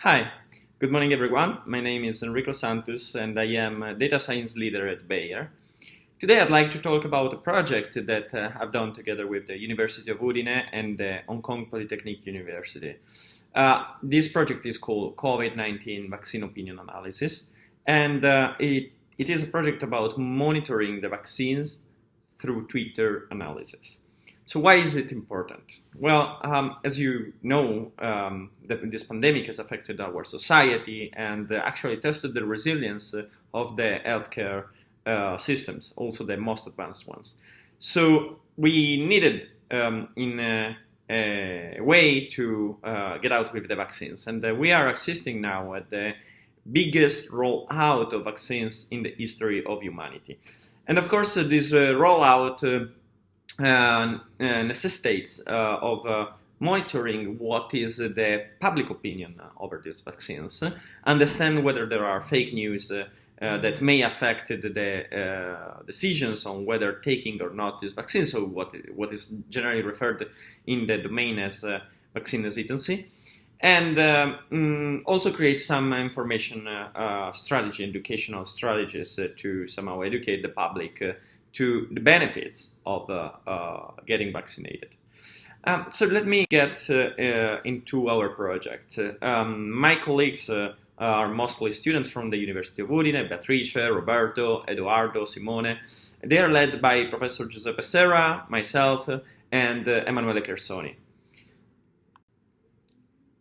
Hi, good morning everyone. My name is Enrico Santus and I am a data science leader at Bayer. Today I'd like to talk about a project that I've done together with the University of Udine and the Hong Kong Polytechnic University. This project is called COVID-19 Vaccine Opinion Analysis, and it is a project about monitoring the vaccines through Twitter analysis. So why is it important? Well, as you know, this pandemic has affected our society and actually tested the resilience of the healthcare systems, also the most advanced ones. So we needed in a way to get out with the vaccines, and we are assisting now at the biggest rollout of vaccines in the history of humanity. And of course, this rollout necessitates of monitoring what is the public opinion over these vaccines, understand whether there are fake news that may affect the decisions on whether taking or not this vaccine, so what is generally referred in the domain as vaccine hesitancy, and also create some information strategy, educational strategies to somehow educate the public to the benefits of getting vaccinated. So let me get into our project. My colleagues are mostly students from the University of Udine: Beatrice, Roberto, Edoardo, Simone. They are led by Professor Giuseppe Serra, myself, and Emanuele Chersoni.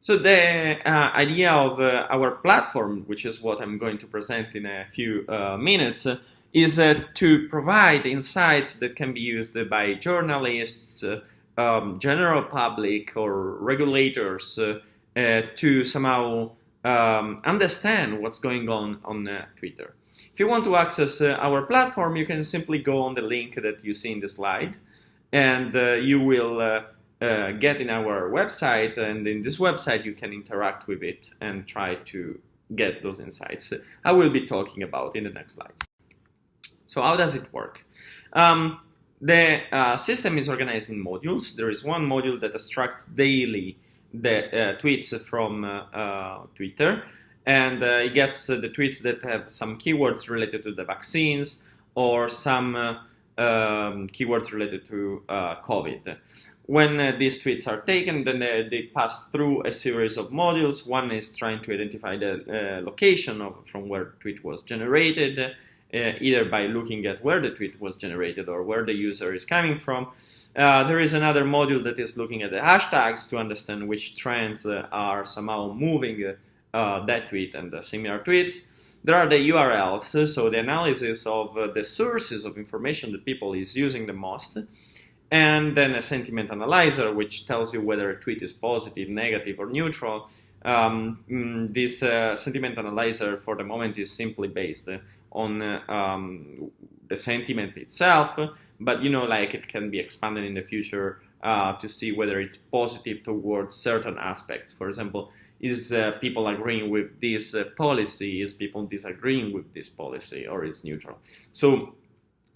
So the idea of our platform, which is what I'm going to present in a few minutes, is to provide insights that can be used by journalists, general public, or regulators to somehow understand what's going on Twitter. If you want to access our platform, you can simply go on the link that you see in the slide, and you will get in our website, and in this website you can interact with it and try to get those insights I will be talking about in the next slides. So how does it work? The system is organized in modules. There is one module that extracts daily the tweets from Twitter, and it gets the tweets that have some keywords related to the vaccines or some keywords related to COVID. When these tweets are taken, then they pass through a series of modules. One is trying to identify the location from where the tweet was generated, either by looking at where the tweet was generated or where the user is coming from. There is another module that is looking at the hashtags to understand which trends are somehow moving that tweet and the similar tweets. There are the URLs, so the analysis of the sources of information that people is using the most, and then a sentiment analyzer, which tells you whether a tweet is positive, negative, or neutral. This sentiment analyzer for the moment is simply based on the sentiment itself, but like it can be expanded in the future to see whether it's positive towards certain aspects. For example, is people agreeing with this policy, is people disagreeing with this policy, or is neutral. So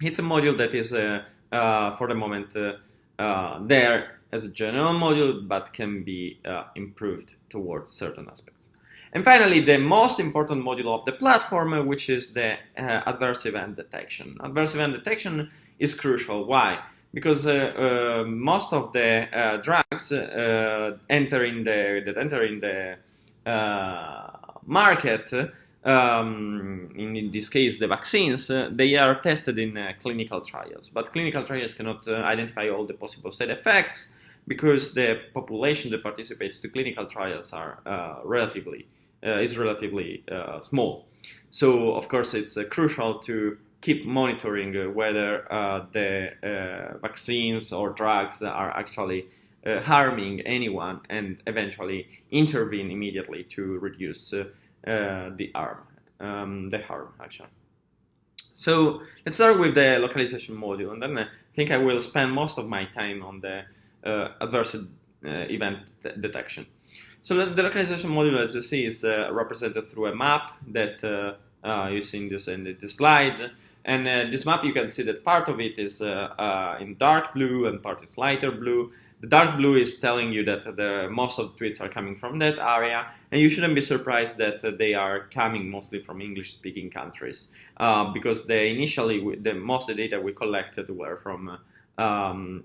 it's a module that is for the moment there as a general module, but can be improved towards certain aspects. And finally, the most important module of the platform, which is the adverse event detection. Adverse event detection is crucial. Why? Because most of the drugs enter in the market, in this case the vaccines, they are tested in clinical trials. But clinical trials cannot identify all the possible side effects because the population that participates to clinical trials are relatively small. So of course it's crucial to keep monitoring whether the vaccines or drugs are actually harming anyone, and eventually intervene immediately to reduce the harm actually. So let's start with the localization module, and then I think I will spend most of my time on the adverse event detection. So the localization module, as you see, is represented through a map that you see in this slide. And this map, you can see that part of it is in dark blue and part is lighter blue. The dark blue is telling you that most of the tweets are coming from that area, and you shouldn't be surprised that they are coming mostly from English-speaking countries, because initially most of the data we collected were from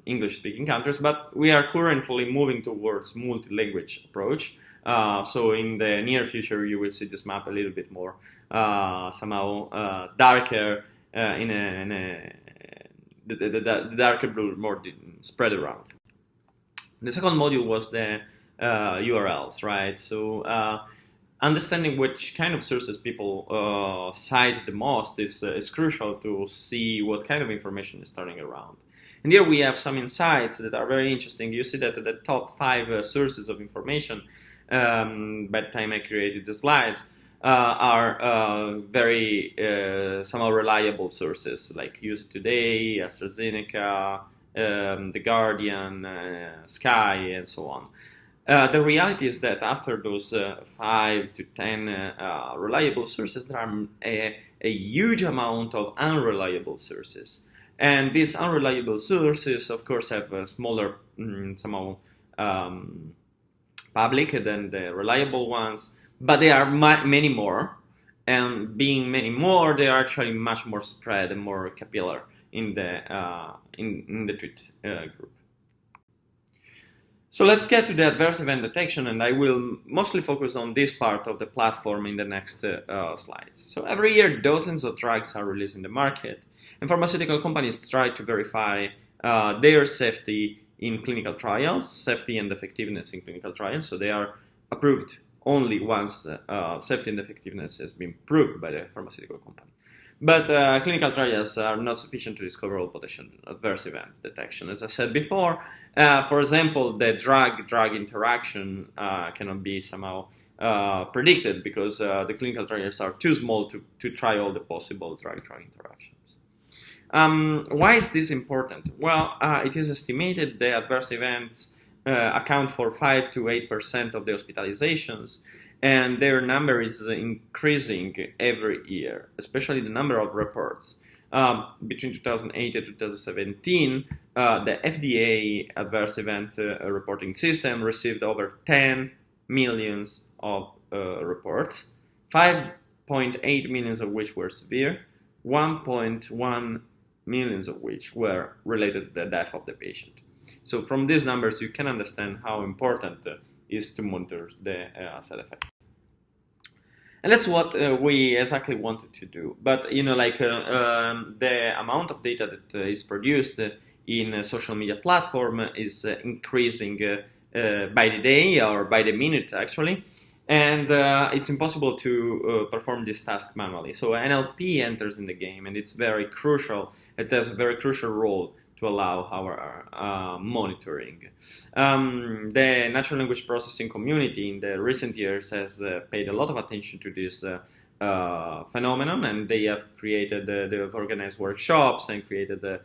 English-speaking countries, but we are currently moving towards multi-language approach. So in the near future, you will see this map a little bit more somehow darker, the darker blue more spread around. The second module was the URLs, right? So understanding which kind of sources people cite the most is crucial to see what kind of information is turning around. And here we have some insights that are very interesting. You see that the top 5 sources of information by the time I created the slides are very somehow reliable sources, like USA Today, AstraZeneca, The Guardian, Sky, and so on. The reality is that after those 5 to 10 reliable sources, there are a huge amount of unreliable sources. And these unreliable sources, of course, have a smaller somehow public than the reliable ones, but they are many more. And being many more, they are actually much more spread and more capillary in the tweet group. So let's get to the adverse event detection, and I will mostly focus on this part of the platform in the next slides. So every year, dozens of drugs are released in the market, and pharmaceutical companies try to verify their safety in clinical trials, safety and effectiveness in clinical trials. So they are approved only once safety and effectiveness has been proved by the pharmaceutical company. But clinical trials are not sufficient to discover all potential adverse event detection. As I said before, for example, the drug-drug interaction cannot be somehow predicted because the clinical trials are too small to try all the possible drug-drug interactions. Why is this important? Well, it is estimated the adverse events account for 5 to 8% of the hospitalizations, and their number is increasing every year, especially the number of reports. Between 2008 and 2017, the FDA adverse event reporting system received over 10 millions of reports, 5.8 millions of which were severe, 1.1 millions of which were related to the death of the patient. So from these numbers, you can understand how important it is to monitor the side effects. And that's what we exactly wanted to do. But, you know, like the amount of data that is produced in a social media platform is increasing by the day or by the minute, actually. And it's impossible to perform this task manually. So NLP enters in the game, and it's very crucial. It has a very crucial role to allow our monitoring. The natural language processing community in the recent years has paid a lot of attention to this phenomenon, and they have created, they have organized workshops and created a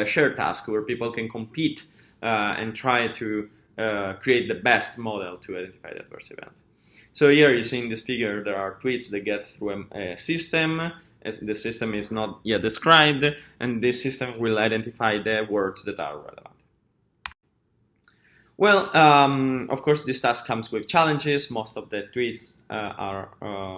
shared task where people can compete and try to create the best model to identify the adverse events. So here you see in this figure there are tweets that get through a system. As the system is not yet described, and this system will identify the words that are relevant. Well, of course, this task comes with challenges. Most of the tweets are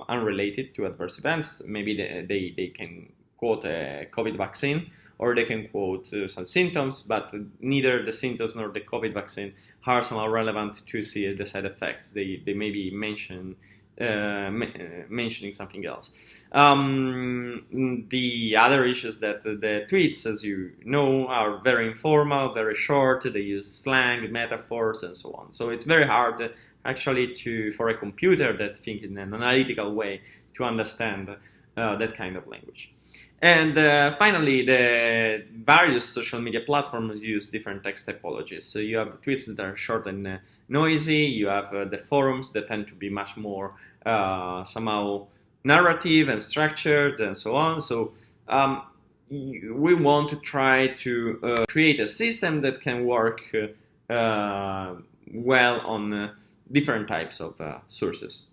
unrelated to adverse events. Maybe they can quote a COVID vaccine, or they can quote some symptoms, but neither the symptoms nor the COVID vaccine are somehow relevant to see the side effects. They may be mentioning something else. The other issues that the tweets, as you know, are very informal, very short. They use slang, metaphors, and so on. So it's very hard, actually, for a computer that thinks in an analytical way to understand that kind of language. And finally, the various social media platforms use different text typologies. So you have the tweets that are short and noisy. You have the forums that tend to be much more somehow narrative and structured and so on. So we want to try to create a system that can work well on different types of sources.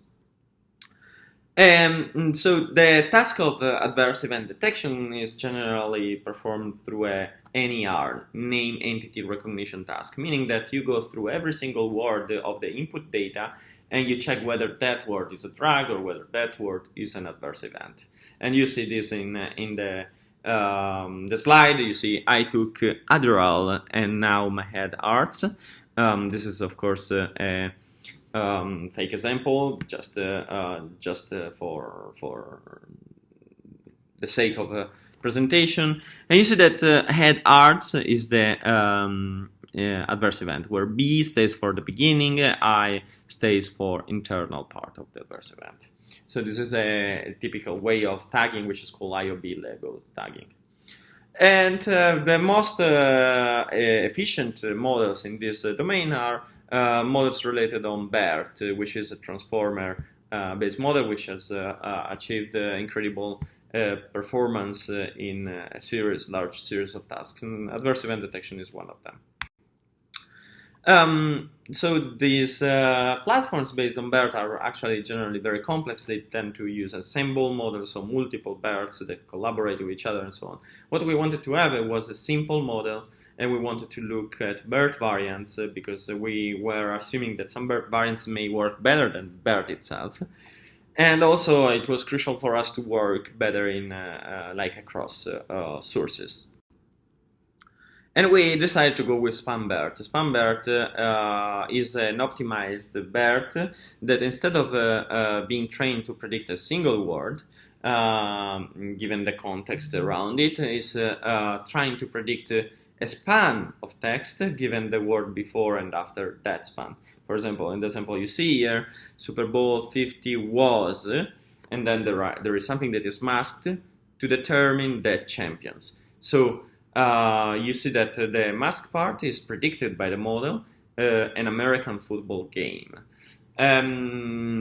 So the task of adverse event detection is generally performed through a NER, name entity recognition task, meaning that you go through every single word of the input data and you check whether that word is a drug or whether that word is an adverse event. And you see this in the slide. You see I took Adderall and now my head hurts. This is of course a fake example, just for the sake of a presentation. And you see that head hurts is the adverse event, where B stays for the beginning, I stays for internal part of the adverse event. So this is a typical way of tagging, which is called IOB label tagging. And the most efficient models in this domain are models related on BERT, which is a transformer-based model which has achieved incredible performance in a large series of tasks, and adverse event detection is one of them. So these platforms based on BERT are actually generally very complex. They tend to use ensemble models, so multiple BERTs that collaborate with each other and so on. What we wanted to have was a simple model, and we wanted to look at BERT variants because we were assuming that some BERT variants may work better than BERT itself. And also it was crucial for us to work better in across sources. And we decided to go with SpanBERT. SpanBERT is an optimized BERT that instead of being trained to predict a single word, given the context around it, is trying to predict a span of text given the word before and after that span. For example, in the example you see here, Super Bowl 50 was, and then there is something that is masked to determine the champions. So you see that the mask part is predicted by the model, an American football game.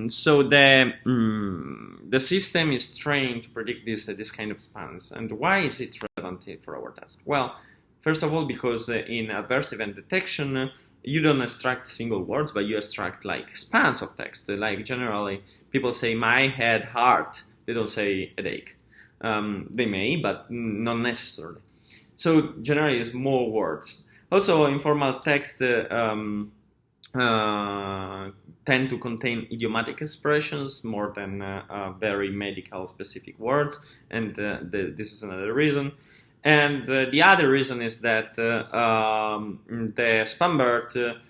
So the system is trained to predict this kind of spans. And why is it relevant for our task? Well, first of all, because in adverse event detection, you don't extract single words, but you extract like spans of text. Like generally, people say my head hurt. They don't say headache. They may, but not necessarily. So generally, it's more words. Also, informal text tend to contain idiomatic expressions more than very medical specific words, and this is another reason. And the other reason is that the SpanBERT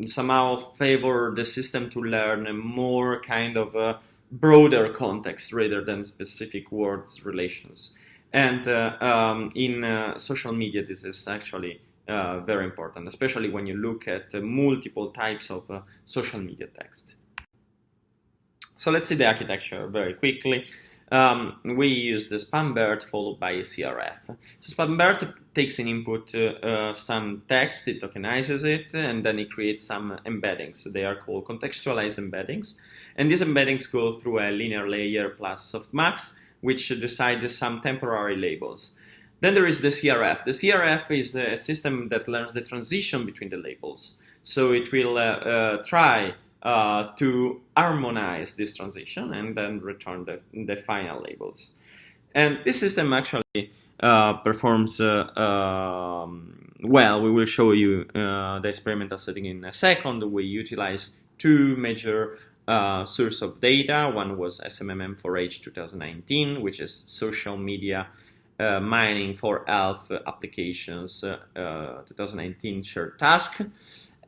somehow favor the system to learn a more kind of broader context rather than specific words relations. And in social media, this is actually very important, especially when you look at multiple types of social media text. So let's see the architecture very quickly. We use the SpanBERT followed by a CRF. So SpanBERT takes in input some text, it tokenizes it, and then it creates some embeddings. So they are called contextualized embeddings. And these embeddings go through a linear layer plus softmax, which decides some temporary labels. Then there is the CRF. The CRF is a system that learns the transition between the labels. So it will try to harmonize this transition and then return the final labels. And this system actually performs well. We will show you the experimental setting in a second. We utilize two major source of data. One was SMMM4H 2019, which is social media mining for health applications 2019 shared task.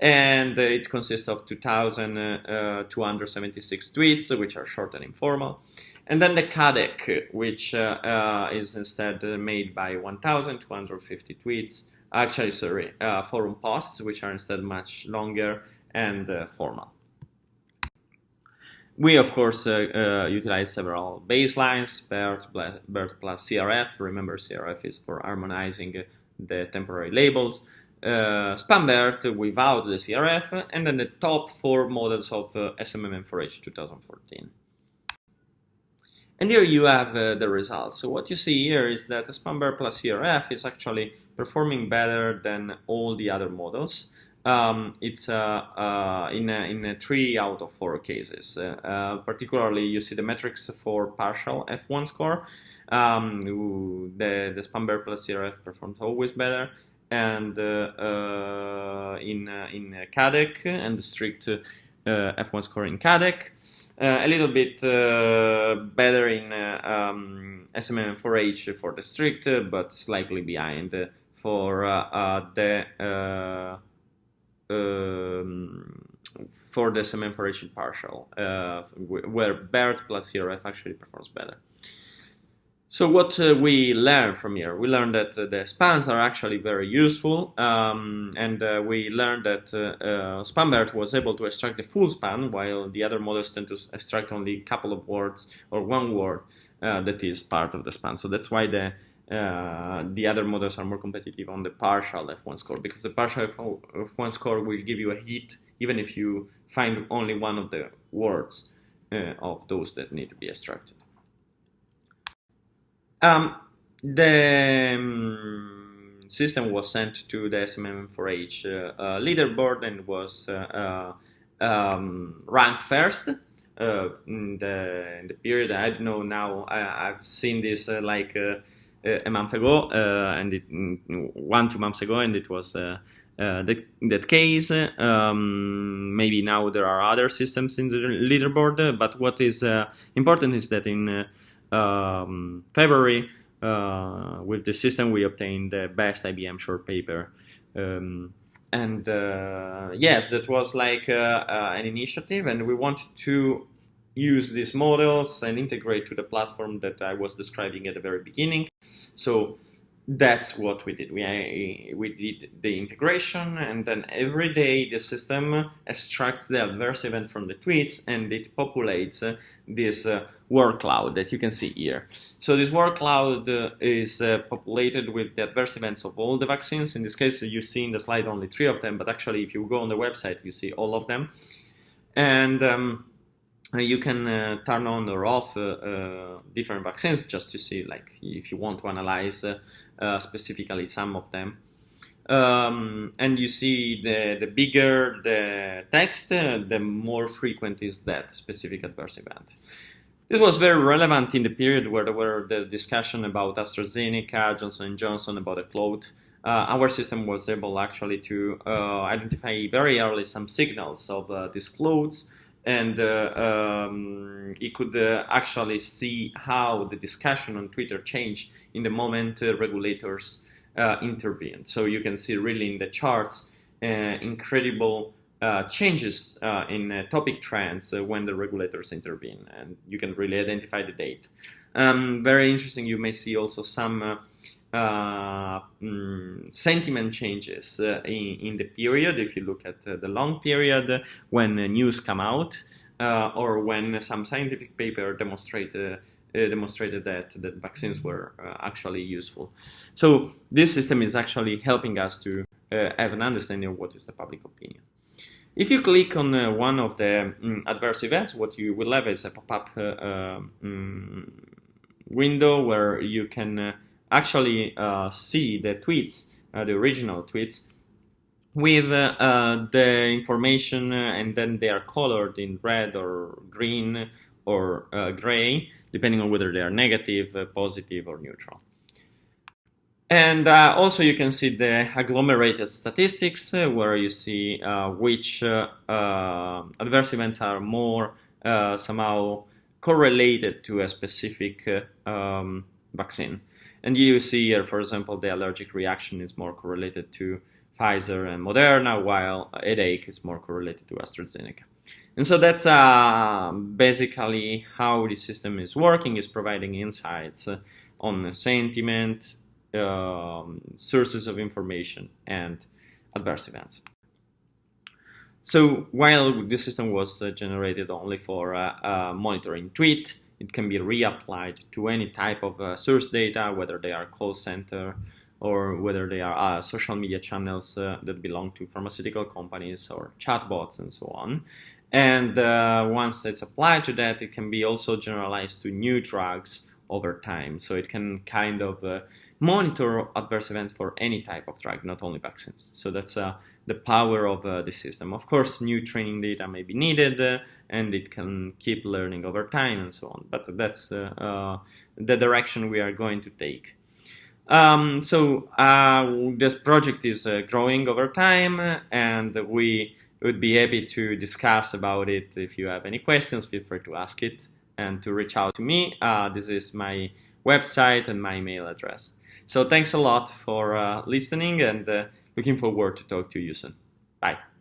And it consists of 2,276 tweets, which are short and informal. And then the CADEC, which is instead made by 1,250 tweets. Actually, sorry, forum posts, which are instead much longer and formal. We, of course, utilize several baselines, BERT plus CRF. Remember, CRF is for harmonizing the temporary labels. SpanBERT without the CRF, and then the top four models of SMMM4H 2014. And here you have the results. So what you see here is that SpanBERT plus CRF is actually performing better than all the other models. it's in 3 out of 4 cases. Particularly, you see the metrics for partial F1 score. The spam bear plus CRF performs always better, and in CADEC and the strict F1 score in CADEC. A little bit better in SMM4H for the strict, but slightly behind for the SMM4H partial, where BERT plus CRF actually performs better. So what we learned from here? We learned that the spans are actually very useful, and we learned that SpamBERT was able to extract the full span, while the other models tend to extract only a couple of words or one word that is part of the span. So that's why the other models are more competitive on the partial F1 score, because the partial F1 score will give you a hit even if you find only one of the words of those that need to be extracted. The system was sent to the SMM4H leaderboard and was ranked first in the period. I don't know now. I've seen this like a month ago, and 1-2 months ago, and it was that case. Maybe now there are other systems in the leaderboard, but what is important is that in February, with the system, we obtained the best IBM short paper. Yes, that was like an initiative, and we wanted to use these models and integrate to the platform that I was describing at the very beginning. So that's what we did. We did the integration, and then every day the system extracts the adverse event from the tweets, and it populates this word cloud that you can see here. So this word cloud is populated with the adverse events of all the vaccines. In this case, you see in the slide only 3 of them, but actually if you go on the website, you see all of them. And you can turn on or off different vaccines just to see, like, if you want to analyze specifically some of them. And you see the bigger the text, the more frequent is that specific adverse event. This was very relevant in the period where there were the discussion about AstraZeneca, Johnson & Johnson, about a cloud. Our system was able actually to identify very early some signals of these clouds, and it could actually see how the discussion on Twitter changed in the moment regulators intervened. So you can see really in the charts incredible changes in topic trends when the regulators intervene, and you can really identify the date. Very interesting, you may see also some sentiment changes in the period, if you look at the long period when news come out, or when some scientific paper demonstrated that vaccines were actually useful. So this system is actually helping us to have an understanding of what is the public opinion. If you click on one of the adverse events, what you will have is a pop-up window where you can actually see the tweets, the original tweets, with the information, and then they are colored in red or green or gray, depending on whether they are negative, positive, or neutral. And also you can see the agglomerated statistics, where you see which adverse events are more somehow correlated to a specific vaccine. And you see here, for example, the allergic reaction is more correlated to Pfizer and Moderna, while headache is more correlated to AstraZeneca. And so that's basically how the system is working, is providing insights on sentiment, sources of information, and adverse events. So while this system was generated only for monitoring tweet, it can be reapplied to any type of source data, whether they are call center or whether they are social media channels that belong to pharmaceutical companies or chatbots and so on. And once it's applied to that, it can be also generalized to new drugs over time. So it can kind of monitor adverse events for any type of drug, not only vaccines. So that's the power of the system. Of course, new training data may be needed, and it can keep learning over time and so on. But that's the direction we are going to take. This project is growing over time, and we would be happy to discuss about it. If you have any questions, feel free to ask it and to reach out to me. This is my website and my email address. So thanks a lot for listening, and looking forward to talk to you soon. Bye.